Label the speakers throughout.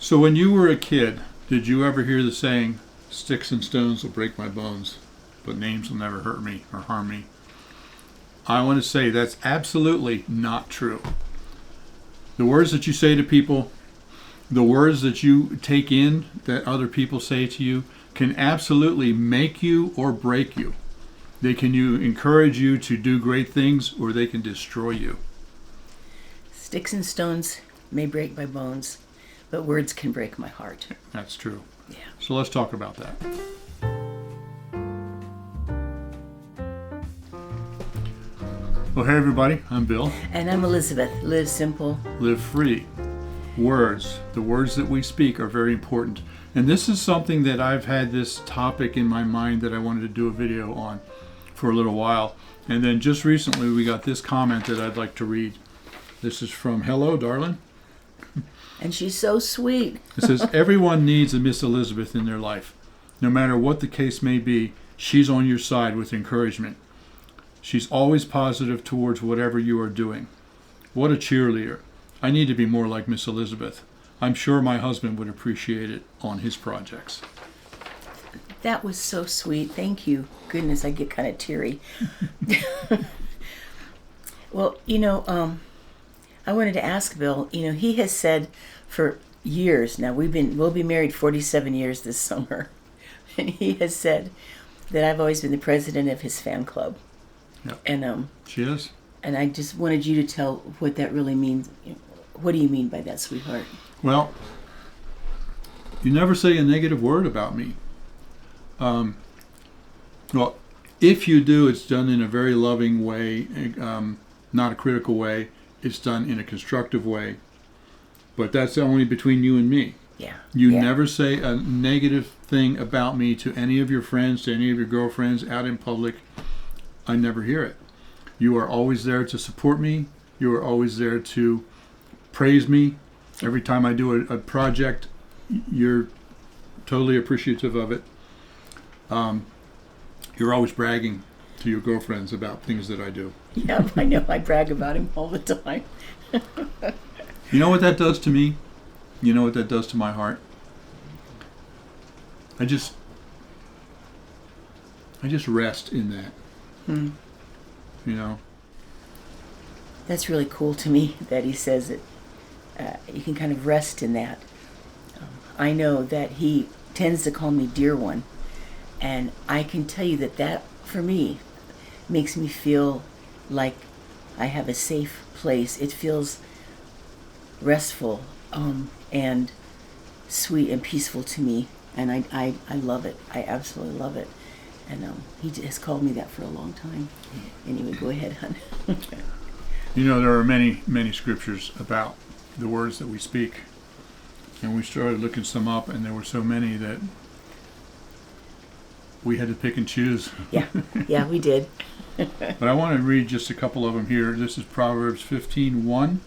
Speaker 1: So when you were a kid, did you ever hear the saying, "Sticks and stones will break my bones, but names will never hurt me or harm me"? I want to say that's absolutely not true. The words that you say to people, the words that you take in that other people say to you, can absolutely make you or break you. They can encourage you to do great things, or they can destroy you.
Speaker 2: Sticks and stones may break my bones, but words can break my heart.
Speaker 1: That's true.
Speaker 2: Yeah.
Speaker 1: So let's talk about that. Well, hey everybody, I'm Bill.
Speaker 2: And I'm Elizabeth. Live simple.
Speaker 1: Live free. Words, the words that we speak are very important. And this is something that I've had this topic in my mind that I wanted to do a video on for a little while. And then just recently we got this comment that I'd like to read. This is from Hello, darling.
Speaker 2: And she's so sweet.
Speaker 1: It says, everyone needs a Miss Elizabeth in their life. No matter what the case may be, she's on your side with encouragement. She's always positive towards whatever you are doing. What a cheerleader. I need to be more like Miss Elizabeth. I'm sure my husband would appreciate it on his projects.
Speaker 2: That was so sweet. Thank you. Goodness, I get kind of teary. Well, I wanted to ask Bill, he has said for years now, we'll be married 47 years this summer. And he has said that I've always been the president of his fan club.
Speaker 1: Yep.
Speaker 2: And
Speaker 1: She is?
Speaker 2: And I just wanted you to tell what that really means. What do you mean by that, sweetheart?
Speaker 1: Well, you never say a negative word about me. Well, if you do, it's done in a very loving way, not a critical way. It's done in a constructive way. But that's only between you and me.
Speaker 2: Yeah.
Speaker 1: You never say a negative thing about me to any of your friends, to any of your girlfriends out in public. I never hear it. You are always there to support me. You are always there to praise me. Every time I do a project, you're totally appreciative of it. You're always bragging to your girlfriends about things that I do.
Speaker 2: Yeah, I know. I brag about him all the time.
Speaker 1: You know what that does to me? You know what that does to my heart? I just rest in that.
Speaker 2: That's really cool to me that he says it. You can kind of rest in that. I know that he tends to call me dear one, and I can tell you that for me makes me feel like I have a safe place. It feels restful and sweet and peaceful to me, and I love it. I absolutely love it. And he has called me that for a long time. Anyway, go ahead, hon.
Speaker 1: There are many, many scriptures about the words that we speak. And we started looking some up, and there were so many that we had to pick and choose.
Speaker 2: Yeah, we did.
Speaker 1: But I want to read just a couple of them here. This is Proverbs 15:1.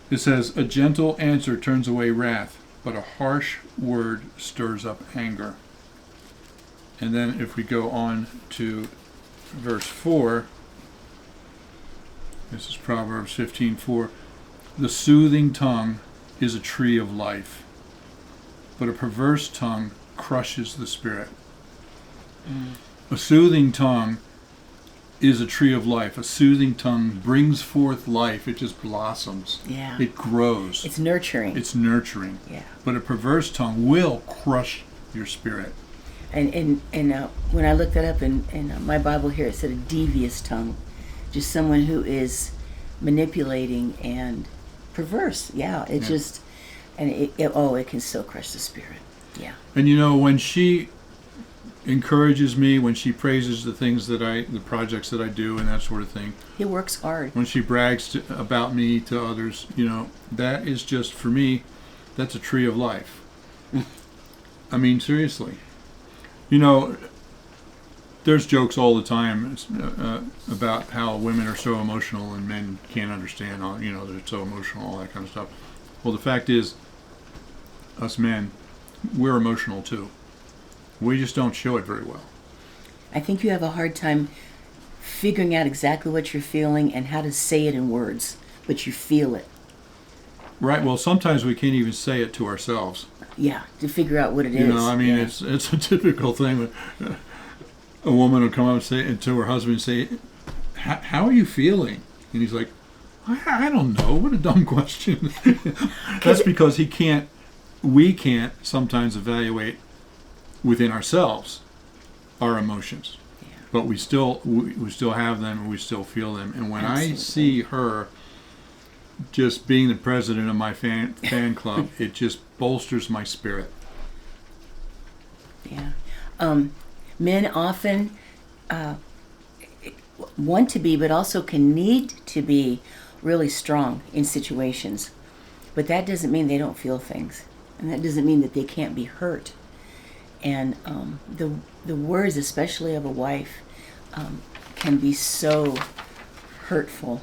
Speaker 1: It says, "A gentle answer turns away wrath, but a harsh word stirs up anger." And then if we go on to verse 4, this is Proverbs 15:4. "The soothing tongue is a tree of life, but a perverse tongue crushes the spirit." A soothing tongue is a tree of life. A soothing tongue brings forth life. It just blossoms.
Speaker 2: Yeah.
Speaker 1: It grows.
Speaker 2: It's nurturing.
Speaker 1: It's nurturing.
Speaker 2: Yeah.
Speaker 1: But a perverse tongue will crush your spirit.
Speaker 2: And when I looked that up in my Bible here, it said a devious tongue, just someone who is manipulating and perverse. Yeah, it just, and it can still crush the spirit. Yeah.
Speaker 1: And when she encourages me, when she praises the things the projects that I do and that sort of thing.
Speaker 2: He works hard.
Speaker 1: When she brags about me to others, that is just, for me, that's a tree of life. I mean, seriously. There's jokes all the time about how women are so emotional and men can't understand, they're so emotional, all that kind of stuff. Well, the fact is, us men, we're emotional too. We just don't show it very well.
Speaker 2: I think you have a hard time figuring out exactly what you're feeling and how to say it in words, but you feel it.
Speaker 1: Right. Well, sometimes we can't even say it to ourselves.
Speaker 2: Yeah, to figure out what it is.
Speaker 1: You know, I mean,
Speaker 2: Yeah.
Speaker 1: it's a typical thing. A woman will come up and say to her husband and say, "How are you feeling?" And he's like, I don't know. What a dumb question." That's because we can't sometimes evaluate within ourselves our emotions, but we still have them and we still feel them. And when I
Speaker 2: Absolutely.
Speaker 1: see her just being the president of my fan club, it just bolsters my spirit.
Speaker 2: Yeah. Men often want to be, but also can need to be really strong in situations. But that doesn't mean they don't feel things, and that doesn't mean that they can't be hurt. And the words, especially of a wife, can be so hurtful.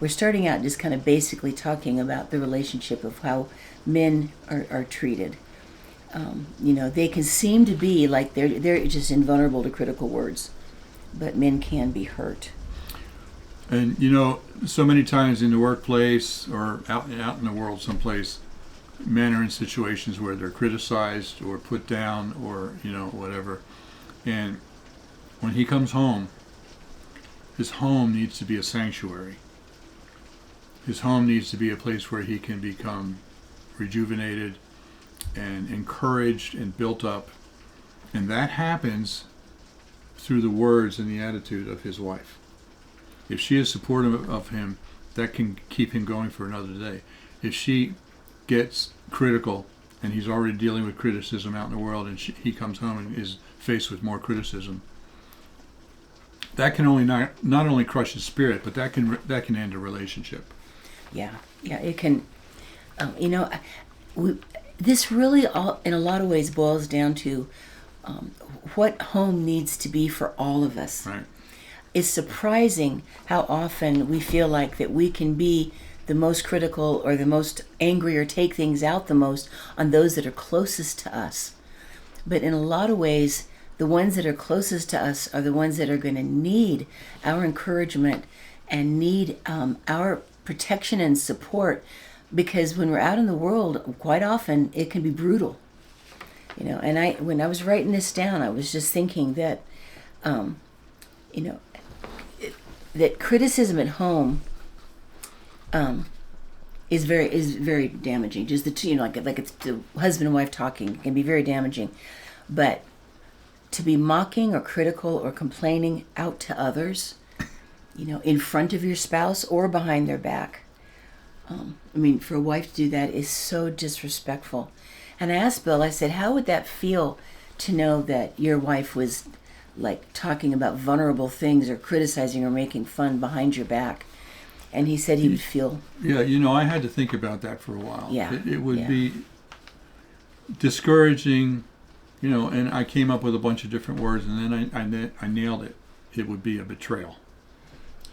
Speaker 2: We're starting out just kind of basically talking about the relationship of how men are treated. They can seem to be like they're just invulnerable to critical words, but men can be hurt.
Speaker 1: And so many times in the workplace or out in the world someplace, men are in situations where they're criticized or put down or whatever. And when he comes home, his home needs to be a sanctuary. His home needs to be a place where he can become rejuvenated and encouraged and built up. And that happens through the words and the attitude of his wife. If she is supportive of him, that can keep him going for another day. If she gets critical and he's already dealing with criticism out in the world, and he comes home and is faced with more criticism, that can only not only crush his spirit, but that can end a relationship.
Speaker 2: Yeah, it can. This really, all in a lot of ways, boils down to what home needs to be for all of us.
Speaker 1: Right.
Speaker 2: It's surprising how often we feel like that we can be the most critical or the most angry or take things out the most on those that are closest to us. But in a lot of ways, the ones that are closest to us are the ones that are going to need our encouragement and need our protection and support, because when we're out in the world, quite often it can be brutal. And when I was writing this down, I was just thinking that, that criticism at home is very damaging. Just the two, like it's the husband and wife talking can be very damaging, but to be mocking or critical or complaining out to others, in front of your spouse or behind their back. For a wife to do that is so disrespectful. And I asked Bill, I said, how would that feel to know that your wife was like talking about vulnerable things or criticizing or making fun behind your back? And he said he would feel...
Speaker 1: Yeah, I had to think about that for a while.
Speaker 2: Yeah.
Speaker 1: It would be discouraging, and I came up with a bunch of different words, and then I nailed it. It would be a betrayal.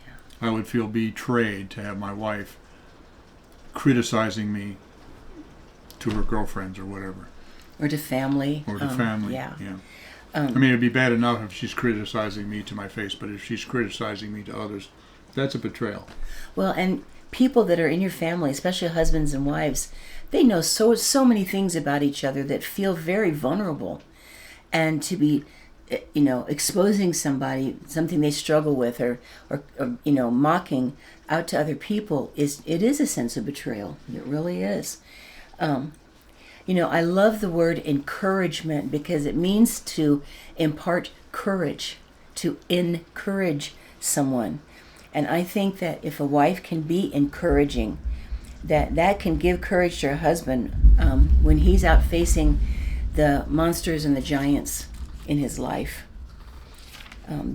Speaker 1: Yeah. I would feel betrayed to have my wife criticizing me to her girlfriends or whatever.
Speaker 2: Or to family.
Speaker 1: Or to family,
Speaker 2: yeah.
Speaker 1: It'd be bad enough if she's criticizing me to my face, but if she's criticizing me to others, that's a betrayal.
Speaker 2: Well, and people that are in your family, especially husbands and wives, they know so many things about each other that feel very vulnerable. And to be, exposing something they struggle with or mocking out to other people, is a sense of betrayal. It really is. I love the word encouragement because it means to impart courage, to encourage someone. And I think that if a wife can be encouraging, that can give courage to her husband when he's out facing the monsters and the giants in his life.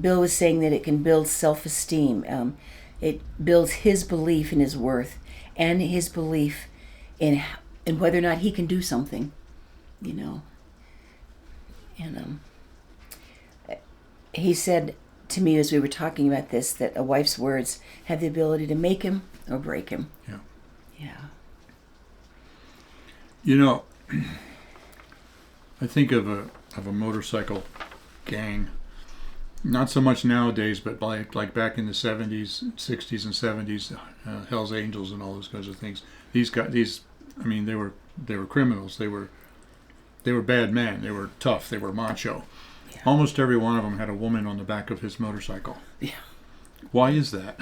Speaker 2: Bill was saying that it can build self-esteem. It builds his belief in his worth and his belief in whether or not he can do something, And he said to me as we were talking about this that a wife's words have the ability to make him or break him.
Speaker 1: Yeah. I think of a motorcycle gang Not so much nowadays, but like back in the 70s, 60s, and 70s, Hell's Angels and all those kinds of things. I mean, they were criminals. They were bad men. They were tough. They were macho.
Speaker 2: Yeah.
Speaker 1: Almost every one of them had a woman on the back of his motorcycle.
Speaker 2: Yeah.
Speaker 1: Why is that?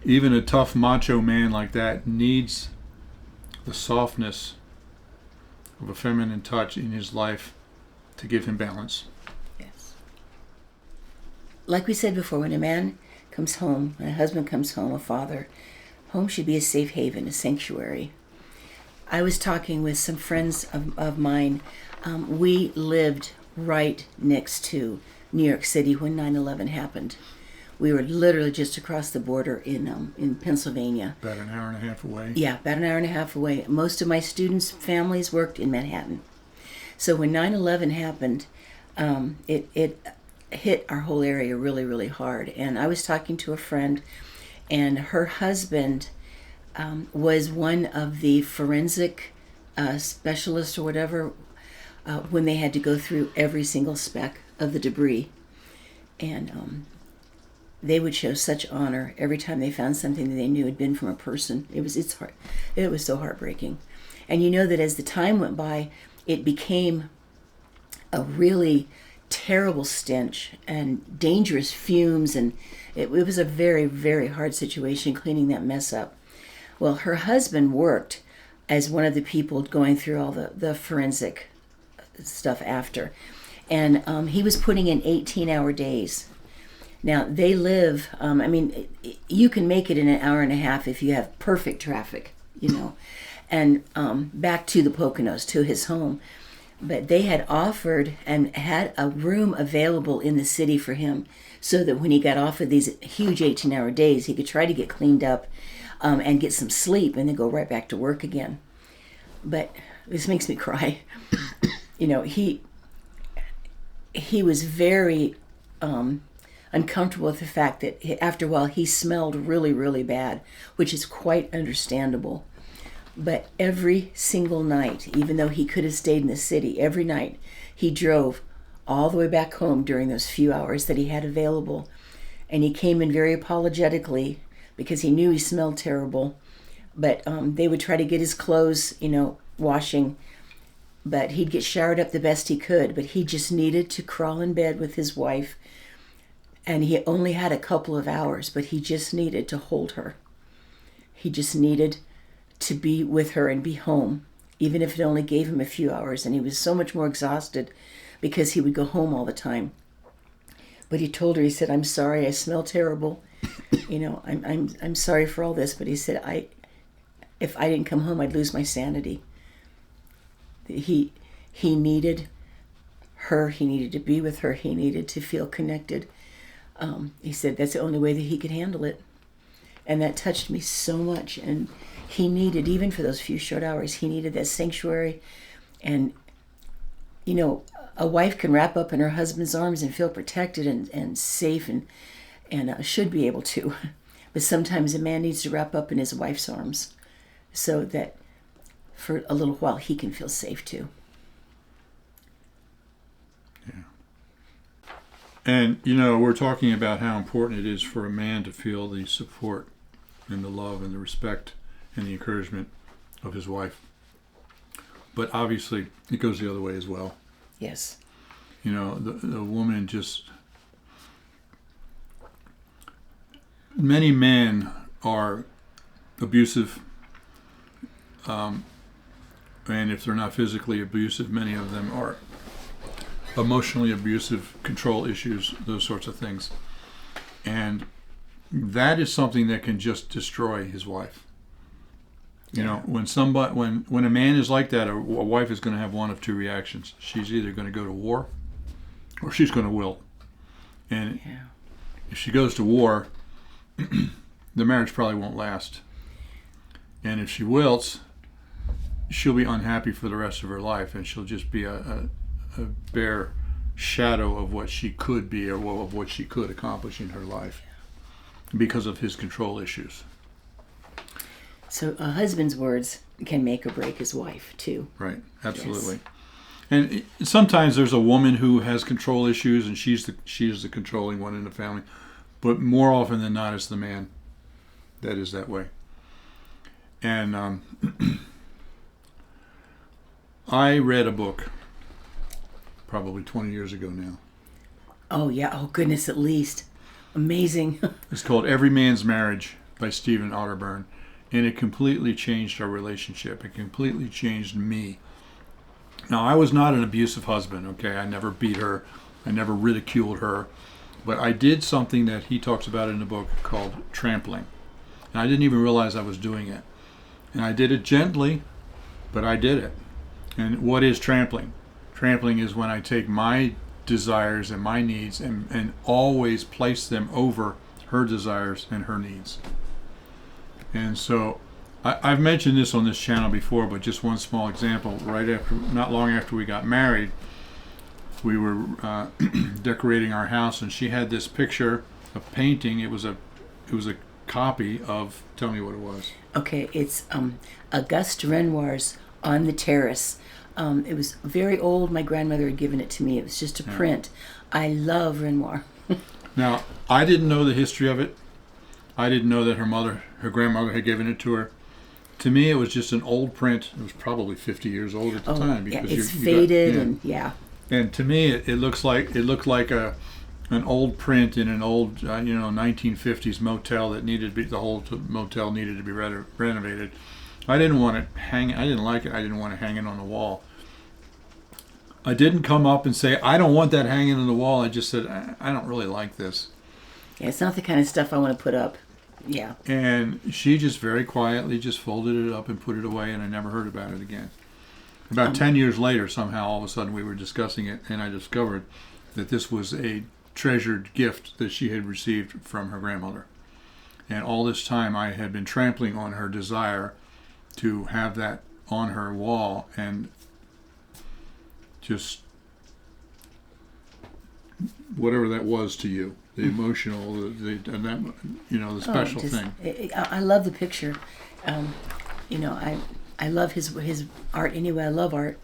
Speaker 1: Even a tough macho man like that needs the softness of a feminine touch in his life to give him balance.
Speaker 2: Yes. Like we said before, when a man comes home, when a husband comes home, a father, home should be a safe haven, a sanctuary. I was talking with some friends of mine. We lived right next to New York City when 9/11 happened. We were literally just across the border in Pennsylvania.
Speaker 1: About an hour and a half away.
Speaker 2: Yeah, about an hour and a half away. Most of my students' families worked in Manhattan. So when 9/11 happened, it hit our whole area really, really hard. And I was talking to a friend, and her husband was one of the forensic specialists or whatever when they had to go through every single speck of the debris. And they would show such honor every time they found something that they knew had been from a person. It was so heartbreaking. And you know that as the time went by, it became a really terrible stench and dangerous fumes, and it was a very, very hard situation cleaning that mess up. Well, her husband worked as one of the people going through all the forensic stuff after, and he was putting in 18-hour days. Now, they live, you can make it in an hour and a half if you have perfect traffic, and back to the Poconos, to his home. But they had offered and had a room available in the city for him so that when he got off of these huge 18-hour days, he could try to get cleaned up and get some sleep and then go right back to work again. But this makes me cry. He was very uncomfortable with the fact that after a while he smelled really, really bad, which is quite understandable. But every single night, even though he could have stayed in the city, every night he drove all the way back home during those few hours that he had available. And he came in very apologetically because he knew he smelled terrible. But they would try to get his clothes, washing. But he'd get showered up the best he could. But he just needed to crawl in bed with his wife. And he only had a couple of hours, but he just needed to hold her. He just needed to be with her and be home, even if it only gave him a few hours. And he was so much more exhausted because he would go home all the time. But he told her, he said, "I'm sorry, I smell terrible. I'm sorry for all this." But he said, if I didn't come home, I'd lose my sanity. He needed her. He needed to be with her. He needed to feel connected. He said that's the only way that he could handle it. And that touched me so much. And he needed, even for those few short hours, he needed that sanctuary. And, a wife can wrap up in her husband's arms and feel protected and safe and should be able to. But sometimes a man needs to wrap up in his wife's arms so that for a little while he can feel safe too.
Speaker 1: Yeah. And, we're talking about how important it is for a man to feel the support and the love and the respect and the encouragement of his wife. But obviously, it goes the other way as well.
Speaker 2: Yes.
Speaker 1: The woman just... Many men are abusive. And if they're not physically abusive, many of them are emotionally abusive, control issues, those sorts of things. And that is something that can just destroy his wife. When a man is like that, a wife is going to have one of two reactions. She's either going to go to war or she's going to wilt. And if she goes to war, the marriage probably won't last. And if she wilts, she'll be unhappy for the rest of her life, and she'll just be a bare shadow of what she could be or of what she could accomplish in her life because of his control issues.
Speaker 2: So a husband's words can make or break his wife too.
Speaker 1: Right, absolutely. Yes. And sometimes there's a woman who has control issues, and she's the controlling one in the family. But more often than not, it's the man that is that way. And I read a book probably 20 years ago now.
Speaker 2: Oh, yeah. Oh, goodness, at least. Amazing.
Speaker 1: It's called Every Man's Marriage by Stephen Otterburn. And it completely changed our relationship. It completely changed me. Now, I was not an abusive husband, okay? I never beat her. I never ridiculed her. But I did something that he talks about in the book called trampling. And I didn't even realize I was doing it. And I did it gently, but I did it. And what is trampling? Trampling is when I take my desires and my needs and always place them over her desires and her needs. And so I've mentioned this on this channel before, but just one small example. Not long after we got married, we were decorating our house, and she had this picture, a painting. It was a copy of. Tell me what it was.
Speaker 2: Okay, it's Auguste Renoir's On the Terrace. It was very old. My grandmother had given it to me. It was just a print. I love Renoir.
Speaker 1: Now, I didn't know the history of it. I didn't know that her grandmother had given it to her. To me, it was just an old print. It was probably 50 years old at the time.
Speaker 2: Because it's faded and
Speaker 1: And to me, it looked like an old print in an old 1950s motel that the whole motel needed to be renovated. I didn't want it hanging. I didn't like it. I didn't want it hanging on the wall. I didn't come up and say, I don't want that hanging on the wall. I just said, I don't really like this.
Speaker 2: Yeah, it's not the kind of stuff I want to put up. Yeah.
Speaker 1: And she just very quietly just folded it up and put it away, and I never heard about it again. About 10 years later, somehow, all of a sudden, we were discussing it, and I discovered that this was a treasured gift that she had received from her grandmother. And all this time, I had been trampling on her desire to have that on her wall, and just whatever that was to you, the emotional, the special thing.
Speaker 2: I love the picture. I love his art anyway. I love art.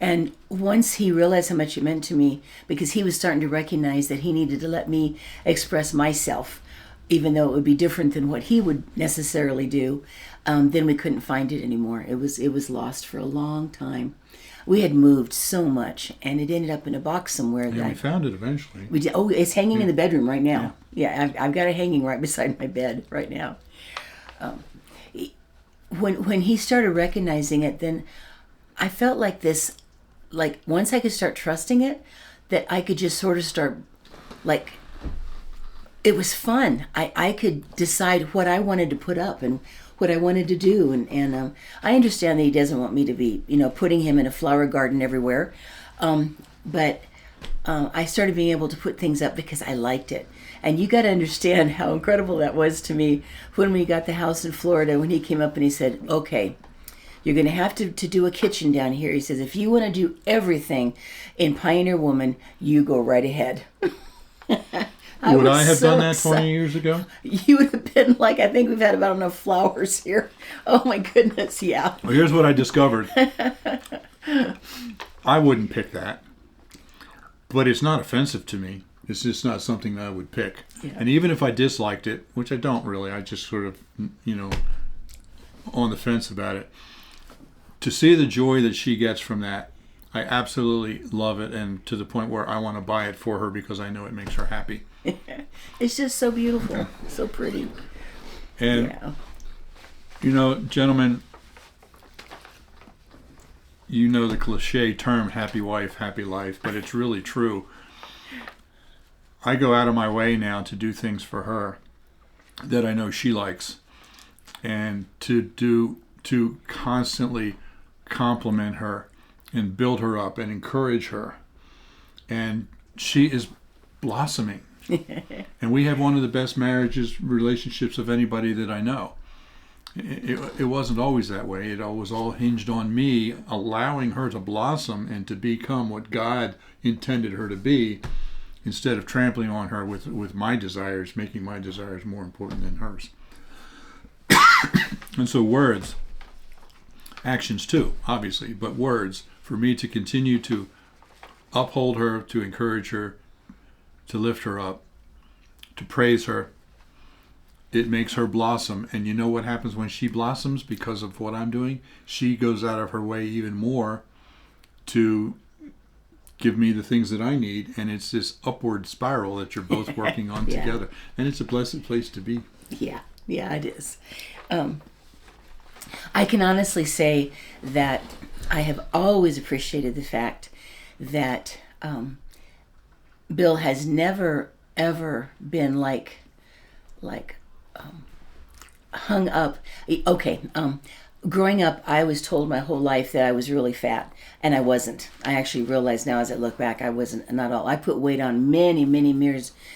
Speaker 2: And once he realized how much it meant to me, because he was starting to recognize that he needed to let me express myself, even though it would be different than what he would necessarily do, then we couldn't find it anymore. It was lost for a long time. We had moved so much, and it ended up in a box somewhere.
Speaker 1: Yeah, we found it eventually.
Speaker 2: We did. Oh, it's hanging in the bedroom right now. Yeah, I've got it hanging right beside my bed right now. When he started recognizing it, then I felt like this, like once I could start trusting it, that I could just sort of start, like, it was fun. I could decide what I wanted to put up and what I wanted to do. And I understand that he doesn't want me to be, putting him in a flower garden everywhere. But I started being able to put things up because I liked it. And you got to understand how incredible that was to me when we got the house in Florida, when he came up and he said, okay, you're going to have to do a kitchen down here. He says, if you want to do everything in Pioneer Woman, you go right ahead.
Speaker 1: Would I have done that 20 years ago?
Speaker 2: You would have been like, I think we've had about enough flowers here. Oh my goodness, yeah.
Speaker 1: Well, here's what I discovered. I wouldn't pick that. But it's not offensive to me. It's just not something that I would pick.
Speaker 2: Yeah.
Speaker 1: And even if I disliked it, which I don't really, I just sort of, on the fence about it. To see the joy that she gets from that, I absolutely love it, and to the point where I want to buy it for her because I know it makes her happy.
Speaker 2: It's just so beautiful, so pretty.
Speaker 1: And, gentlemen, the cliche term, happy wife, happy life, but it's really true. I go out of my way now to do things for her that I know she likes, and to constantly compliment her and build her up and encourage her. And she is blossoming. And we have one of the best relationships of anybody that I know. It wasn't always that way. It was all hinged on me allowing her to blossom and to become what God intended her to be, instead of trampling on her with my desires, making my desires more important than hers. And so words, actions too, obviously, but words for me to continue to uphold her, to encourage her, to lift her up, to praise her. It makes her blossom. And you know what happens when she blossoms because of what I'm doing? She goes out of her way even more to give me the things that I need. And it's this upward spiral that you're both working on
Speaker 2: Yeah.
Speaker 1: together. And it's a blessed place to be.
Speaker 2: Yeah, it is. I can honestly say that I have always appreciated the fact that Bill has never ever been like hung up. Okay, growing up, I was told my whole life that I was really fat, and I wasn't. I actually realize now as I look back, I wasn't, not all. I put weight on many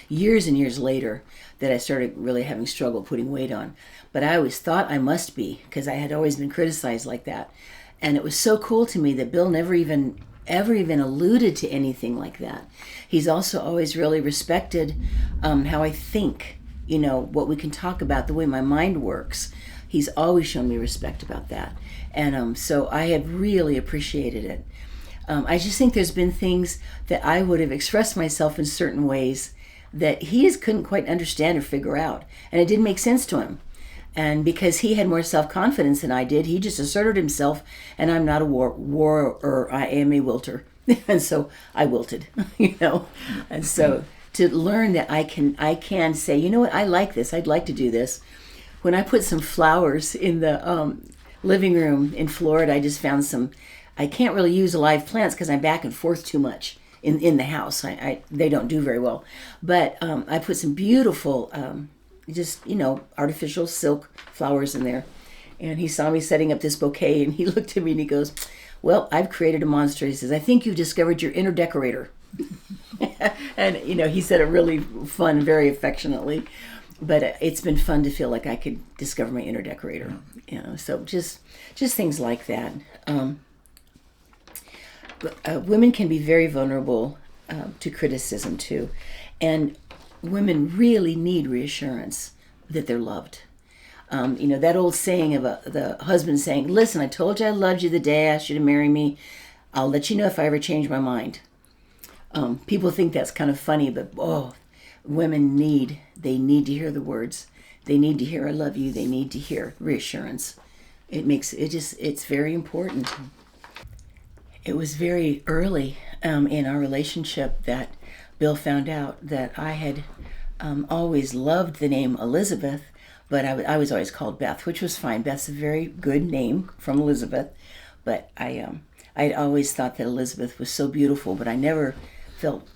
Speaker 2: years and years later that I started really having struggle putting weight on. But I always thought I must be, because I had always been criticized like that. And it was so cool to me that Bill never even alluded to anything like that. He's also always really respected how I think, what we can talk about, the way my mind works. He's always shown me respect about that. And so I have really appreciated it. I just think there's been things that I would have expressed myself in certain ways that he just couldn't quite understand or figure out. And it didn't make sense to him. And because he had more self-confidence than I did, he just asserted himself, and I'm not a warrior, I am a wilter. And so I wilted, And so to learn that I can say, you know what, I like this, I'd like to do this. When I put some flowers in the living room in Florida, I just found some, I can't really use live plants because I'm back and forth too much in the house. They don't do very well. But I put some beautiful, artificial silk flowers in there. And he saw me setting up this bouquet, and he looked at me and he goes, well, I've created a monster. He says, I think you've discovered your inner decorator. And, he said it really fun, very affectionately. But it's been fun to feel like I could discover my inner decorator. So just things like that. Women can be very vulnerable to criticism too, and women really need reassurance that they're loved. That old saying of the husband saying, "Listen, I told you I loved you the day I asked you to marry me. I'll let you know if I ever change my mind." People think that's kind of funny, but women need to hear the words. They need to hear "I love you." They need to hear reassurance. It's very important. It was very early in our relationship that Bill found out that I had always loved the name Elizabeth, but I was always called Beth, which was fine. Beth's a very good name from Elizabeth, but I'd always thought that Elizabeth was so beautiful, but I never felt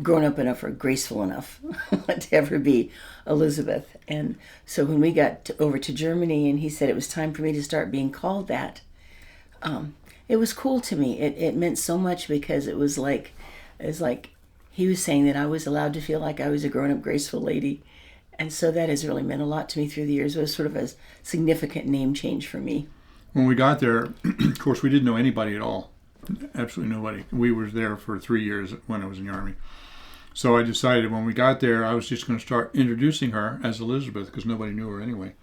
Speaker 2: grown up enough or graceful enough to ever be Elizabeth. And so when we got over to Germany and he said it was time for me to start being called that, it was cool to me. It meant so much because it was like he was saying that I was allowed to feel like I was a grown-up, graceful lady. And so that has really meant a lot to me through the years. It was sort of a significant name change for me.
Speaker 1: When we got there, of course, we didn't know anybody at all. Absolutely nobody. We were there for 3 years when I was in the Army. So I decided when we got there, I was just going to start introducing her as Elizabeth because nobody knew her anyway.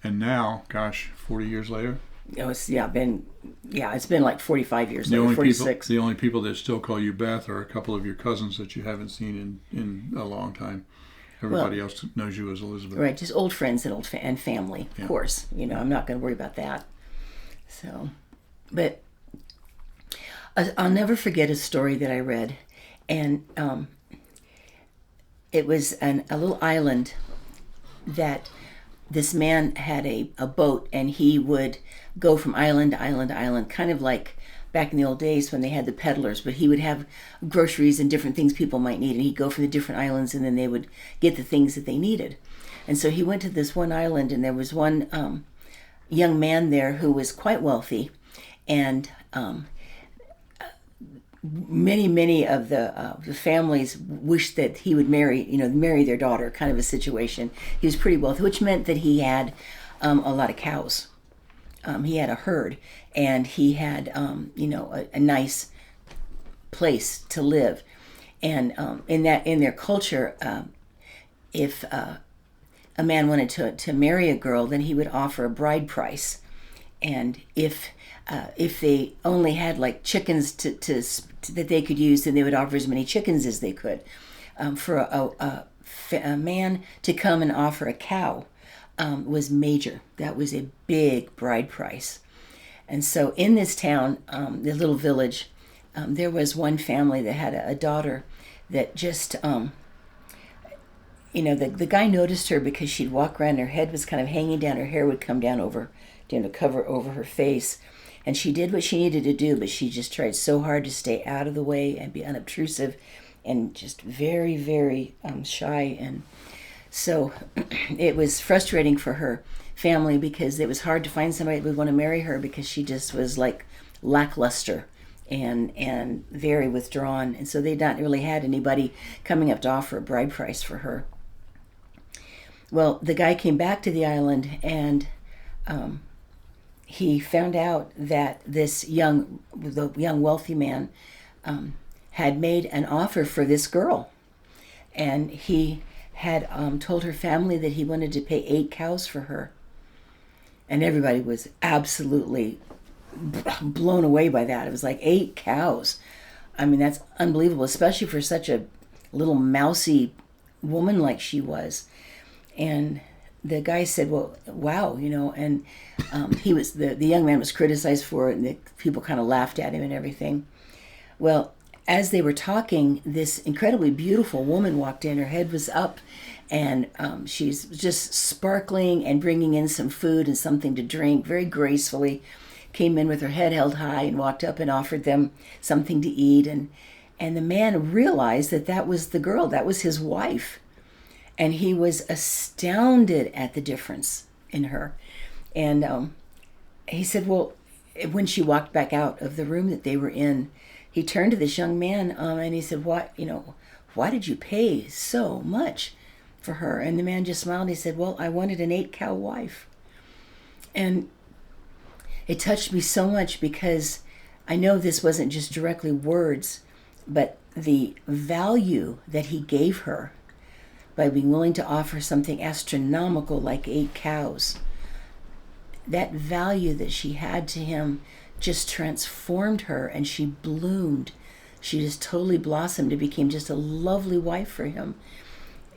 Speaker 1: And now, 40 years later.
Speaker 2: It's been like 45 years later, 46.
Speaker 1: The only people that still call you Beth are a couple of your cousins that you haven't seen in a long time. Everybody else knows you as Elizabeth.
Speaker 2: Right, just old friends and family,
Speaker 1: Yeah.
Speaker 2: Of course. I'm not going to worry about that. So, but I'll never forget a story that I read, and it was a little island that this man had a boat, and he would go from island to island to island, kind of like back in the old days when they had the peddlers, but he would have groceries and different things people might need, and he'd go from the different islands, and then they would get the things that they needed. And so he went to this one island, and there was one young man there who was quite wealthy, and many of the families wished that he would marry their daughter, kind of a situation. He was pretty wealthy, which meant that he had a lot of cows. He had a herd, and he had a nice place to live. And in their culture, if a man wanted to marry a girl, then he would offer a bride price. and if they only had like chickens that they could use, then they would offer as many chickens as they could. For a man to come and offer a cow was major. That was a big bride price. And so in this town, the little village, there was one family that had a daughter that just, the guy noticed her because she'd walk around, her head was kind of hanging down, her hair would come down over, cover over her face. And she did what she needed to do, but she just tried so hard to stay out of the way and be unobtrusive and just very, very shy. And so it was frustrating for her family because it was hard to find somebody that would want to marry her because she just was like lackluster and very withdrawn. And so they'd not really had anybody coming up to offer a bride price for her. Well, the guy came back to the island and he found out that this young wealthy man had made an offer for this girl. And he had told her family that he wanted to pay 8 cows for her. And everybody was absolutely blown away by that. It was like 8 cows. I mean, that's unbelievable, especially for such a little mousy woman like she was. And the guy said, well, wow, and he was the young man was criticized for it, and the people kind of laughed at him and everything. Well, as they were talking, this incredibly beautiful woman walked in. Her head was up, and she's just sparkling and bringing in some food and something to drink very gracefully. Came in with her head held high and walked up and offered them something to eat. And the man realized that was the girl, that was his wife. And he was astounded at the difference in her. And he said, well, when she walked back out of the room that they were in, he turned to this young man and he said, why did you pay so much for her? And the man just smiled and he said, well, I wanted an 8 cow wife. And it touched me so much because I know this wasn't just directly words, but the value that he gave her by being willing to offer something astronomical like 8 cows. That value that she had to him just transformed her, and she bloomed. She just totally blossomed and became just a lovely wife for him.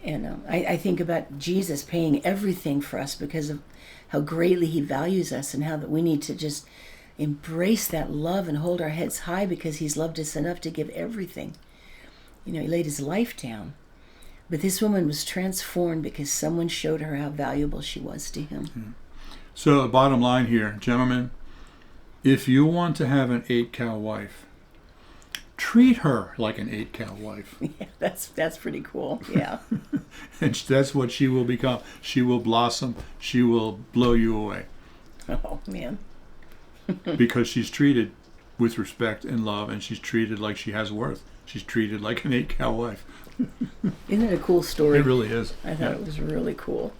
Speaker 2: And I think about Jesus paying everything for us because of how greatly he values us, and how that we need to just embrace that love and hold our heads high because he's loved us enough to give everything. He laid his life down. But this woman was transformed because someone showed her how valuable she was to him.
Speaker 1: Yeah. So the bottom line here, gentlemen, if you want to have an 8 cow wife, treat her like an 8 cow wife.
Speaker 2: Yeah, that's pretty cool. Yeah.
Speaker 1: And that's what she will become. She will blossom. She will blow you away.
Speaker 2: Oh, man.
Speaker 1: Because she's treated with respect and love, and she's treated like she has worth. She's treated like an 8 cow wife.
Speaker 2: Isn't it a cool story?
Speaker 1: It really is.
Speaker 2: I thought it was really cool.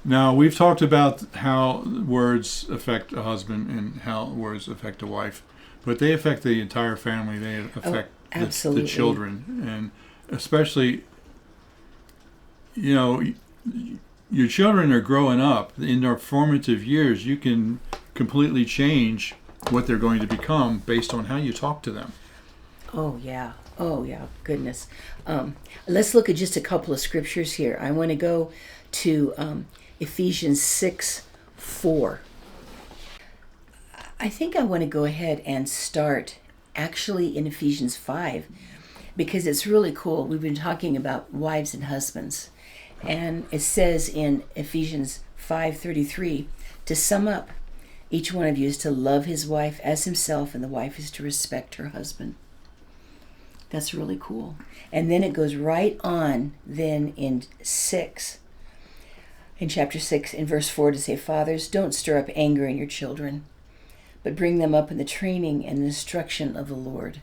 Speaker 1: Now, we've talked about how words affect a husband and how words affect a wife, but they affect the entire family. They affect the children, and especially, your children are growing up. In their formative years, you can completely change what they're going to become based on how you talk to them.
Speaker 2: Oh, yeah. Goodness. Let's look at just a couple of scriptures here. I want to go to Ephesians 6:4. I think I want to go ahead and start actually in Ephesians 5 because it's really cool. We've been talking about wives and husbands. And it says in Ephesians 5:33, to sum up, each one of you is to love his wife as himself, and the wife is to respect her husband. That's really cool. And then it goes right on then in chapter 6, in verse 4 to say, fathers, don't stir up anger in your children, but bring them up in the training and the instruction of the Lord.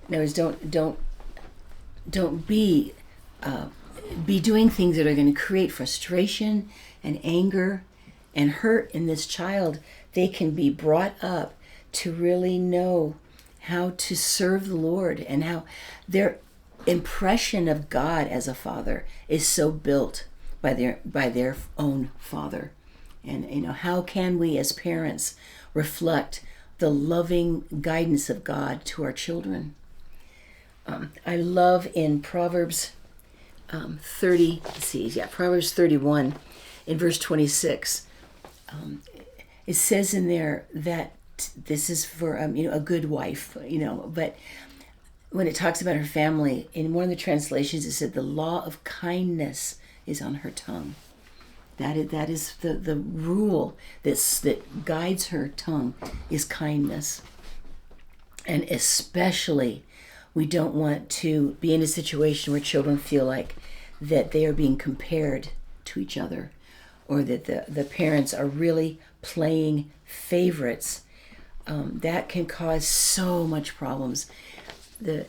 Speaker 2: In other words, don't be doing things that are going to create frustration and anger and hurt in this child. They can be brought up to really know how to serve the Lord, and how their impression of God as a father is so built by their own father. And how can we as parents reflect the loving guidance of God to our children? I love in Proverbs 31 in verse 26. It says in there that this is for a good wife, but when it talks about her family, in one of the translations it said the law of kindness is on her tongue. That is the rule that guides her tongue is kindness. And especially, we don't want to be in a situation where children feel like that they are being compared to each other, or that the parents are really playing favorites. That can cause so much problems. The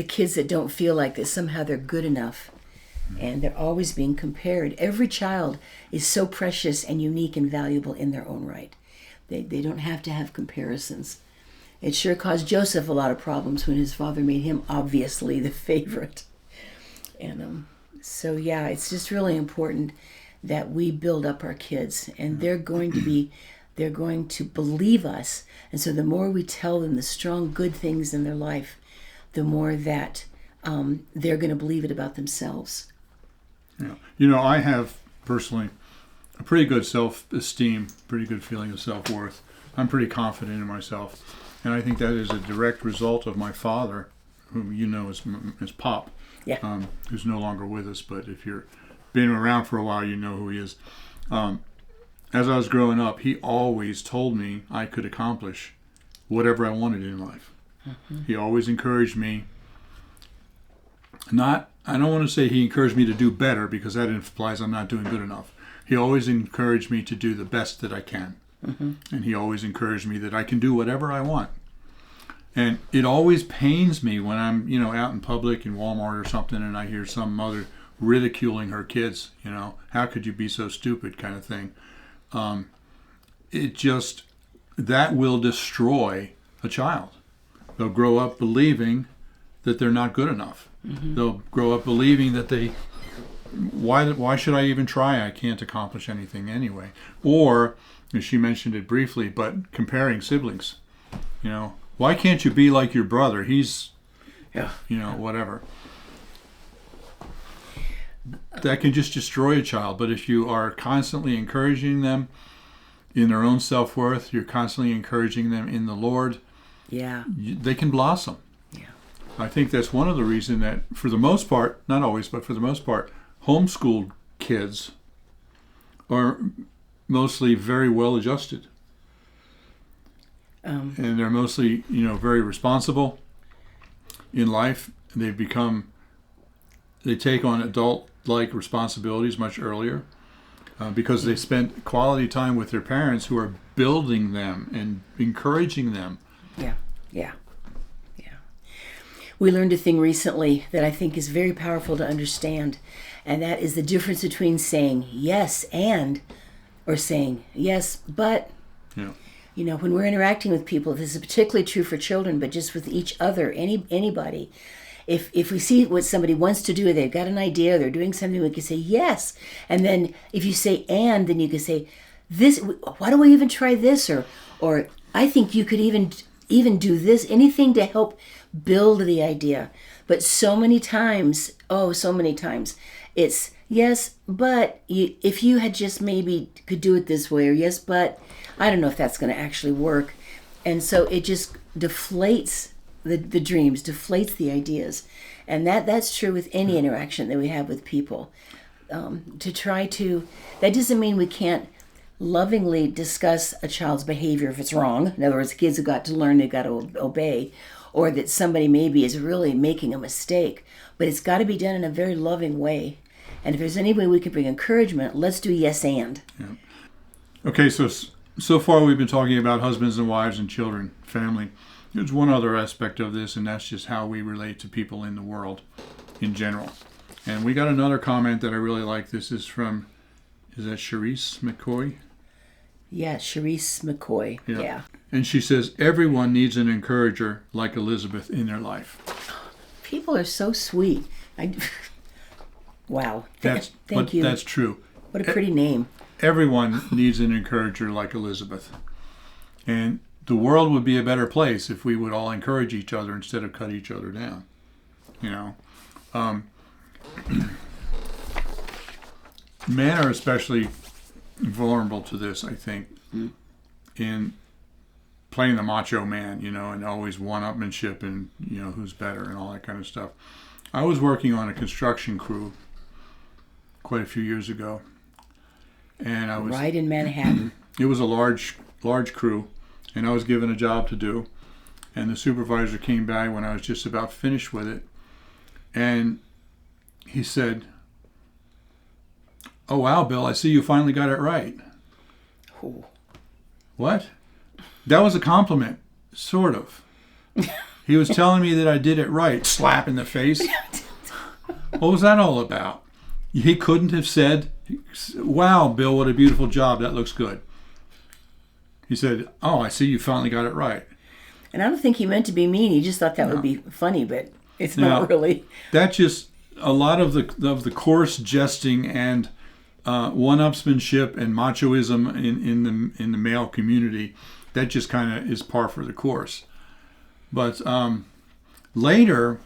Speaker 2: kids that don't feel like that somehow they're good enough, and they're always being compared. Every child is so precious and unique and valuable in their own right. They don't have to have comparisons. It sure caused Joseph a lot of problems when his father made him obviously the favorite. And so yeah, it's just really important that we build up our kids, and they're going to believe us. And so the more we tell them the strong, good things in their life, the more that they're going to believe it about themselves.
Speaker 1: Yeah. I have personally a pretty good self-esteem, pretty good feeling of self-worth. I'm pretty confident in myself. And I think that is a direct result of my father, whom you know as Pop,
Speaker 2: Yeah.
Speaker 1: Who's no longer with us. But if you've been around for a while, you know who he is. As I was growing up, he always told me I could accomplish whatever I wanted in life. Mm-hmm. He always encouraged me. I don't want to say he encouraged me to do better, because that implies I'm not doing good enough. He always encouraged me to do the best that I can. Mm-hmm. And he always encouraged me that I can do whatever I want. And it always pains me when I'm, out in public in Walmart or something, and I hear some mother ridiculing her kids, how could you be so stupid, kind of thing. That will destroy a child. They'll grow up believing that they're not good enough. Mm-hmm. They'll grow up believing that why should I even try? I can't accomplish anything anyway. Or, as she mentioned it briefly, but comparing siblings. Why can't you be like your brother? He's, whatever. That can just destroy a child. But if you are constantly encouraging them in their own self-worth, you're constantly encouraging them in the Lord, they can blossom. Yeah. I think that's one of the reasons that, for the most part, not always, but for the most part, homeschooled kids are mostly very well adjusted. And they're mostly, very responsible in life. They take on adult-like responsibilities much earlier because they spent quality time with their parents who are building them and encouraging them. Yeah.
Speaker 2: We learned a thing recently that I think is very powerful to understand, and that is the difference between saying yes and, or saying yes but.
Speaker 1: Yeah.
Speaker 2: When we're interacting with people, this is particularly true for children, but just with each other, anybody. If we see what somebody wants to do, they've got an idea, they're doing something, we can say yes. And then if you say and, then you can say, this, why don't we even try this? Or I think you could even do this, anything to help build the idea. But so many times, it's yes, but if you had just maybe could do it this way, or yes, but I don't know if that's going to actually work. And so it just deflates the dreams, deflates the ideas. And that's true with any interaction that we have with people. That doesn't mean we can't lovingly discuss a child's behavior if it's wrong. In other words, kids have got to learn, they've got to obey, or that somebody maybe is really making a mistake. But it's got to be done in a very loving way. And if there's any way we can bring encouragement, let's do yes and.
Speaker 1: Yeah. Okay, so far we've been talking about husbands and wives and children, family. There's one other aspect of this, and that's just how we relate to people in the world in general. And we got another comment that I really like. This is from, is that Cherise McCoy?
Speaker 2: Yeah, Cherise McCoy. Yeah.
Speaker 1: And she says, everyone needs an encourager like Elizabeth in their life.
Speaker 2: People are so sweet. Wow. Thank you.
Speaker 1: That's true.
Speaker 2: What a pretty name.
Speaker 1: everyone needs an encourager like Elizabeth. And the world would be a better place if we would all encourage each other instead of cut each other down. You know, men are especially vulnerable to this, I think, in playing the macho man, you know, and always one-upmanship and, you know, who's better and all that kind of stuff. I was working on a construction crew quite a few years ago, and I was
Speaker 2: Right in Manhattan.
Speaker 1: it was a large crew, and I was given a job to do, and the supervisor came by when I was just about finished with it, and he said, "Oh wow, Bill, I see you finally got it right."
Speaker 2: Ooh.
Speaker 1: What? That was a compliment, sort of. He was telling me that I did it right. Slap in the face. What was that all about? He couldn't have said, "Wow, Bill, what a beautiful job. That looks good." He said, "Oh, I see you finally got it right."
Speaker 2: And I don't think he meant to be mean. He just thought that would be funny, but it's
Speaker 1: Now,
Speaker 2: not really.
Speaker 1: That just, a lot of the coarse jesting and one-upsmanship and machoism in the male community, that just kind of is par for the course. But later,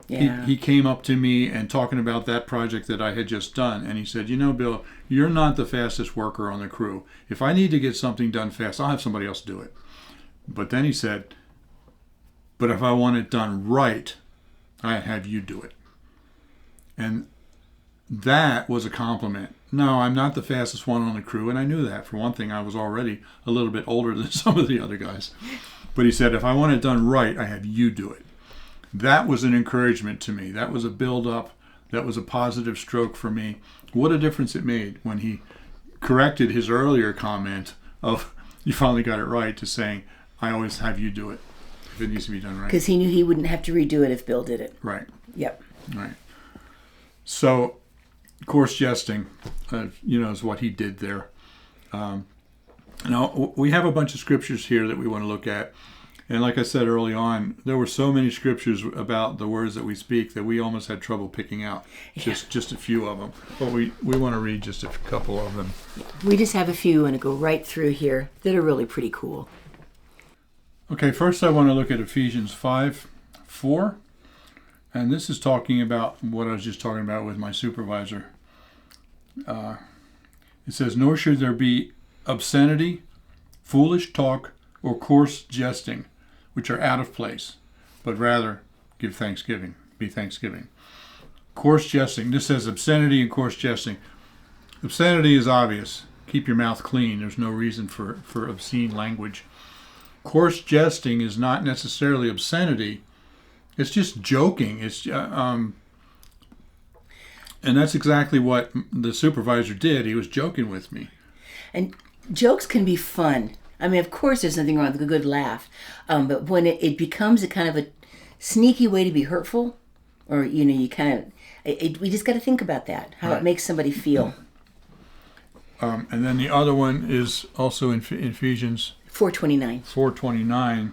Speaker 2: Yeah.
Speaker 1: he came up to me and talking about that project that I had just done, and he said, "You know, Bill, you're not the fastest worker on the crew. If I need to get something done fast, I'll have somebody else do it." But then he said, "But if I want it done right, I have you do it." And that was a compliment. No, I'm not the fastest one on the crew, and I knew that. For one thing, I was already a little bit older than some of the other guys. But he said, "If I want it done right, I have you do it." That was an encouragement to me. That was a build-up. That was a positive stroke for me. What a difference it made when he corrected his earlier comment of, "You finally got it right," to saying, "I always have you do it if it needs to be done right."
Speaker 2: Because he knew he wouldn't have to redo it if Bill did it.
Speaker 1: Right.
Speaker 2: Yep.
Speaker 1: Right. So, coarse jesting, is what he did there. Now, we have a bunch of scriptures here that we want to look at. And like I said early on, there were so many scriptures about the words that we speak that we almost had trouble picking out just a few of them. But we want to read just a couple of them.
Speaker 2: We just have a few and go right through here that are really pretty cool.
Speaker 1: Okay, first I want to look at Ephesians 5:4. And this is talking about what I was just talking about with my supervisor. It says, "Nor should there be obscenity, foolish talk, or coarse jesting, which are out of place, but rather give thanksgiving." Be thanksgiving. Coarse jesting. This says obscenity and coarse jesting. Obscenity is obvious. Keep your mouth clean. There's no reason for obscene language. Coarse jesting is not necessarily obscenity. It's just joking. And that's exactly what the supervisor did. He was joking with me.
Speaker 2: And jokes can be fun. I mean, of course, there's nothing wrong with a good laugh. But when it becomes a kind of a sneaky way to be hurtful, or, you kind of, we just got to think about that, how it makes somebody feel.
Speaker 1: And then the other one is also in Ephesians
Speaker 2: 4:29.
Speaker 1: 4:29.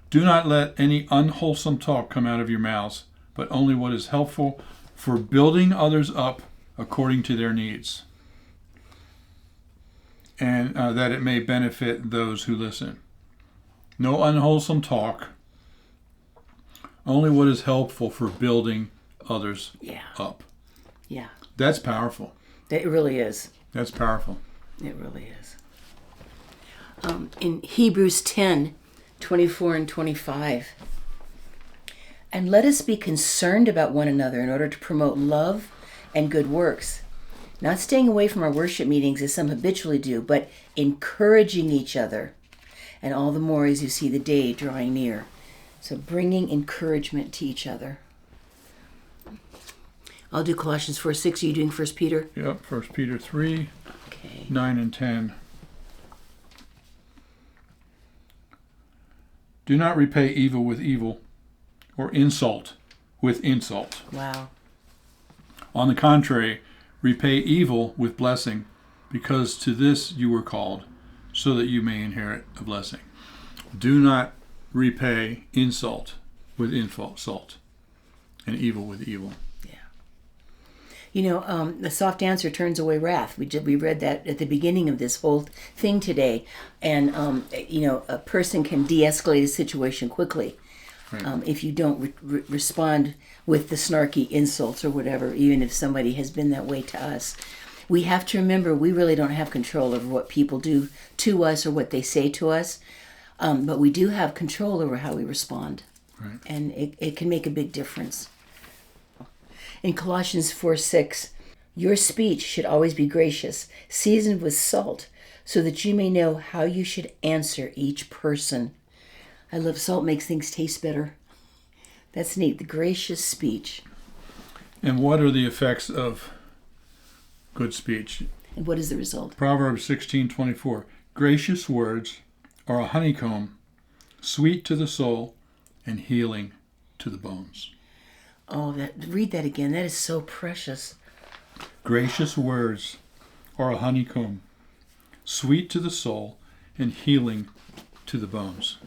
Speaker 1: "Do not let any unwholesome talk come out of your mouths, but only what is helpful for building others up according to their needs, and that it may benefit those who listen." No unwholesome talk, only what is helpful for building others up.
Speaker 2: Yeah.
Speaker 1: That's powerful.
Speaker 2: It really is.
Speaker 1: That's powerful.
Speaker 2: It really is. In Hebrews 10:24 and 25. "And let us be concerned about one another in order to promote love and good works, not staying away from our worship meetings as some habitually do, but encouraging each other, and all the more as you see the day drawing near." So bringing encouragement to each other. I'll do Colossians 4:6. Are you doing 1 Peter?
Speaker 1: Yep, 1 Peter 3,
Speaker 2: Okay.
Speaker 1: 9 and 10. "Do not repay evil with evil, or insult with insult.
Speaker 2: Wow.
Speaker 1: On the contrary, repay evil with blessing, because to this you were called, so that you may inherit a blessing." Do not repay insult with insult, and evil with evil.
Speaker 2: The soft answer turns away wrath. We read that at the beginning of this whole thing today, and a person can de-escalate a situation quickly if you don't respond with the snarky insults or whatever, even if somebody has been that way to us. We have to remember we really don't have control over what people do to us or what they say to us, but we do have control over how we respond, and it can make a big difference. In Colossians 4:6, your speech should always be gracious, seasoned with salt, so that you may know how you should answer each person. I love salt makes things taste better. That's neat, the gracious speech.
Speaker 1: And what are the effects of good speech?
Speaker 2: And what is the result?
Speaker 1: Proverbs 16:24. Gracious words are a honeycomb, sweet to the soul and healing to the bones.
Speaker 2: Oh, read that again. That is so precious.
Speaker 1: Gracious words are a honeycomb, sweet to the soul and healing to the bones.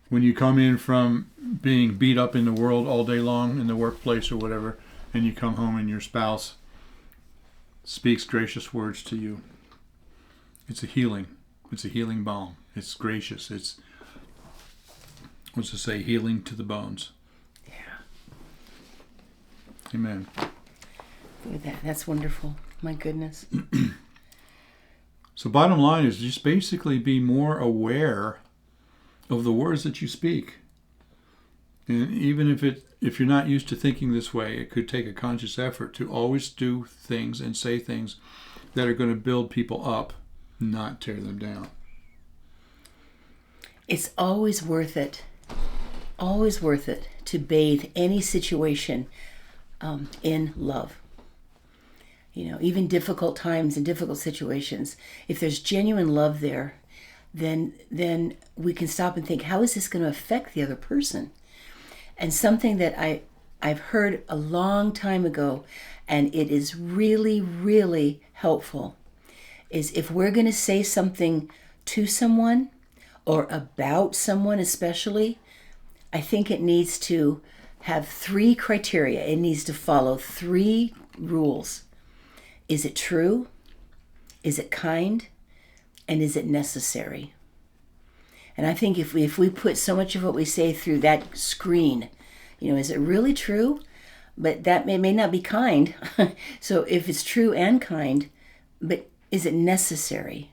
Speaker 1: When you come in from being beat up in the world all day long in the workplace or whatever, and you come home and your spouse speaks gracious words to you, it's a healing. It's a healing balm. It's gracious. It's, what's to say, healing to the bones. Amen.
Speaker 2: That's wonderful. My goodness.
Speaker 1: So bottom line is just basically be more aware of the words that you speak. And even if you're not used to thinking this way, it could take a conscious effort to always do things and say things that are going to build people up, not tear them down.
Speaker 2: It's always worth it to bathe any situation in love. Even difficult times and difficult situations, if there's genuine love there, then we can stop and think, how is this going to affect the other person? And something that I've heard a long time ago, and it is really, really helpful, is if we're going to say something to someone or about someone especially, I think it needs to have 3 criteria. It needs to follow 3 rules. Is it true? Is it kind? And is it necessary? And I think if we put so much of what we say through that screen, is it really true? But that may not be kind. So if it's true and kind, but is it necessary?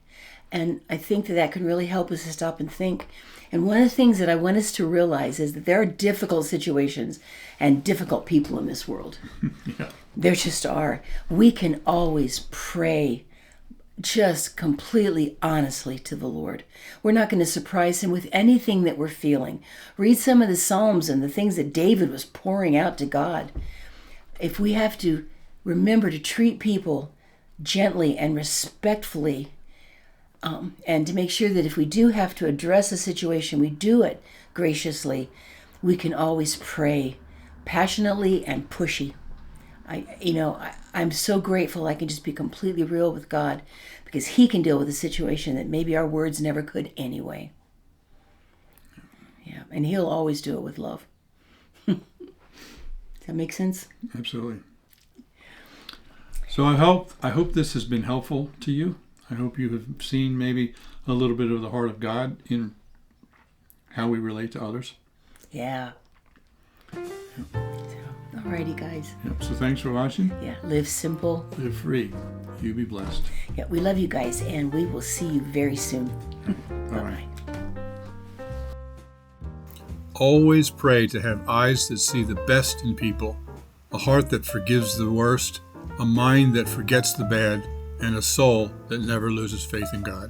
Speaker 2: And I think that can really help us to stop and think. And one of the things that I want us to realize is that there are difficult situations and difficult people in this world.
Speaker 1: Yeah.
Speaker 2: There just are. We can always pray just completely honestly to the Lord. We're not going to surprise him with anything that we're feeling. Read some of the Psalms and the things that David was pouring out to God. If we have to remember to treat people gently and respectfully, and to make sure that if we do have to address a situation, we do it graciously, we can always pray passionately and pushy. I'm so grateful I can just be completely real with God, because he can deal with a situation that maybe our words never could anyway. Yeah, and he'll always do it with love. Does that make sense?
Speaker 1: Absolutely. So I hope this has been helpful to you. I hope you have seen maybe a little bit of the heart of God in how we relate to others.
Speaker 2: Yeah. Alrighty, guys.
Speaker 1: Yep. So thanks for watching.
Speaker 2: Yeah. Live simple.
Speaker 1: Live free. You be blessed.
Speaker 2: Yeah. We love you guys, and we will see you very soon.
Speaker 1: All right.
Speaker 3: Always pray to have eyes that see the best in people, a heart that forgives the worst, a mind that forgets the bad, and a soul that never loses faith in God.